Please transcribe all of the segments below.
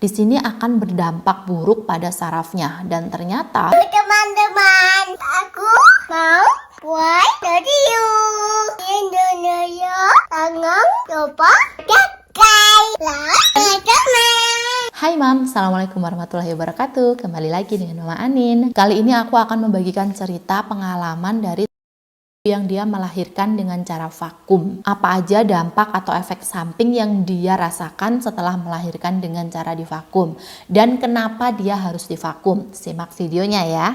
di sini akan berdampak buruk pada sarafnya. Dan ternyata teman-teman, aku mau buat video Indonesia tangan coba Hai Mam, Assalamualaikum warahmatullahi wabarakatuh. Kembali lagi dengan Mama Anin. Kali ini aku akan membagikan cerita pengalaman dari yang dia melahirkan dengan cara vakum. Apa aja dampak atau efek samping yang dia rasakan setelah melahirkan dengan cara divakum, dan kenapa dia harus divakum. Simak videonya ya.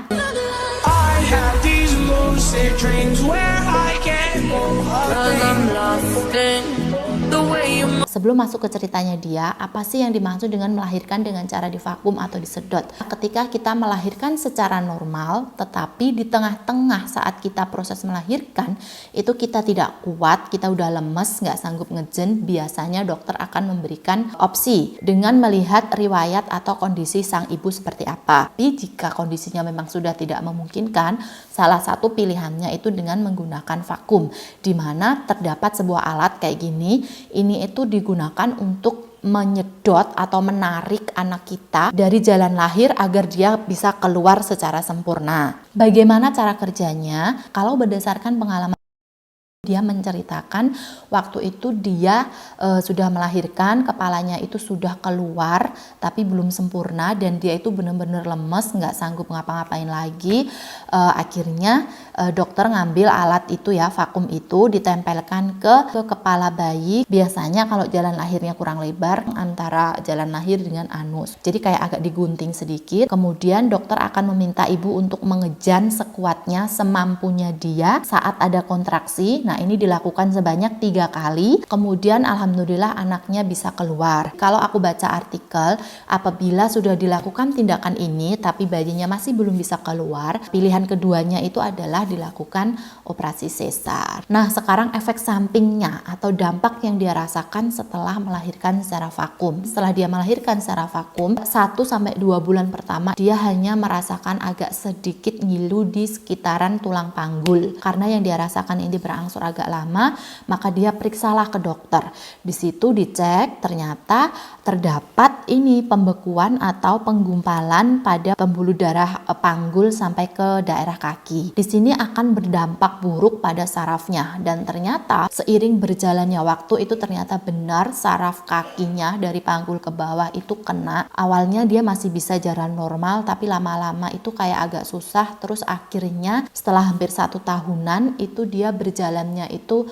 Sebelum masuk ke ceritanya dia, apa sih yang dimaksud dengan melahirkan dengan cara divakum atau disedot? Ketika kita melahirkan secara normal, tetapi di tengah-tengah saat kita proses melahirkan, itu kita tidak kuat, kita udah lemes, nggak sanggup ngejen, biasanya dokter akan memberikan opsi dengan melihat riwayat atau kondisi sang ibu seperti apa. Tapi jika kondisinya memang sudah tidak memungkinkan, salah satu pilihannya itu dengan menggunakan vakum, di mana terdapat sebuah alat kayak gini. Ini itu digunakan untuk menyedot atau menarik anak kita dari jalan lahir agar dia bisa keluar secara sempurna. Bagaimana cara kerjanya? Kalau berdasarkan pengalaman, dia menceritakan waktu itu dia sudah melahirkan, kepalanya itu sudah keluar tapi belum sempurna, dan dia itu benar-benar lemes, nggak sanggup ngapa-ngapain lagi. Akhirnya dokter ngambil alat itu ya, vakum itu ditempelkan ke kepala bayi. Biasanya kalau jalan lahirnya kurang lebar, antara jalan lahir dengan anus, jadi kayak agak digunting sedikit. Kemudian dokter akan meminta ibu untuk mengejan sekuatnya, semampunya dia saat ada kontraksi. Nah, ini dilakukan sebanyak 3 kali. Kemudian alhamdulillah anaknya bisa keluar. Kalau aku baca artikel, apabila sudah dilakukan tindakan ini tapi bayinya masih belum bisa keluar, pilihan keduanya itu adalah dilakukan operasi sesar. Nah, sekarang efek sampingnya atau dampak yang dia rasakan setelah melahirkan secara vakum. Setelah dia melahirkan secara vakum, 1-2 bulan pertama dia hanya merasakan agak sedikit ngilu di sekitaran tulang panggul. Karena yang dia rasakan ini berangsur agak lama, maka dia periksalah ke dokter. Di situ dicek, ternyata terdapat ini pembekuan atau penggumpalan pada pembuluh darah panggul sampai ke daerah kaki. Di sini akan berdampak buruk pada sarafnya, dan ternyata seiring berjalannya waktu itu ternyata benar saraf kakinya dari panggul ke bawah itu kena. Awalnya dia masih bisa jalan normal, tapi lama-lama itu kayak agak susah. Terus akhirnya setelah hampir 1 tahunan itu dia berjalannya itu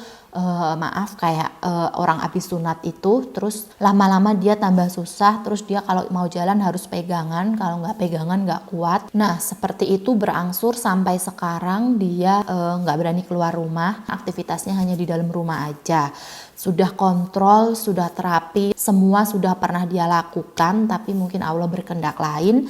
kayak orang habis sunat itu. Terus lama-lama dia tambah susah, terus dia kalau mau jalan harus pegangan, kalau nggak pegangan nggak kuat. Nah, seperti itu berangsur sampai sekarang dia nggak berani keluar rumah, aktivitasnya hanya di dalam rumah aja. Sudah kontrol, sudah terapi, semua sudah pernah dia lakukan, tapi mungkin Allah berkehendak lain.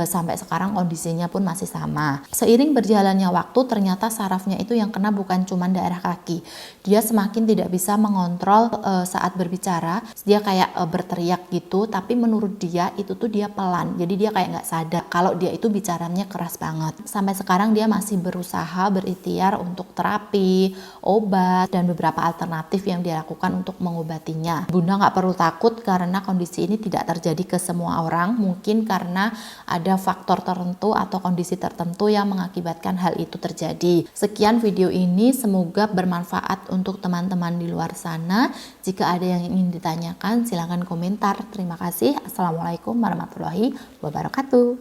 Sampai sekarang kondisinya pun masih sama. Seiring berjalannya waktu, ternyata sarafnya itu yang kena bukan cuma daerah kaki. Dia semakin tidak bisa mengontrol saat berbicara. Dia kayak berteriak gitu, tapi menurut dia itu tuh dia pelan. Jadi dia kayak nggak sadar kalau dia itu bicaranya keras banget. Sampai sekarang dia masih berusaha berikhtiar untuk terapi, obat, dan beberapa alternatif yang dia lakukan untuk mengobatinya. Bunda nggak perlu takut karena kondisi ini tidak terjadi ke semua orang. Mungkin karena ada faktor tertentu atau kondisi tertentu yang mengakibatkan hal itu terjadi. Sekian video ini, semoga bermanfaat untuk teman-teman di luar sana. Jika ada yang ingin ditanyakan, silakan komentar. Terima kasih. Assalamualaikum warahmatullahi wabarakatuh.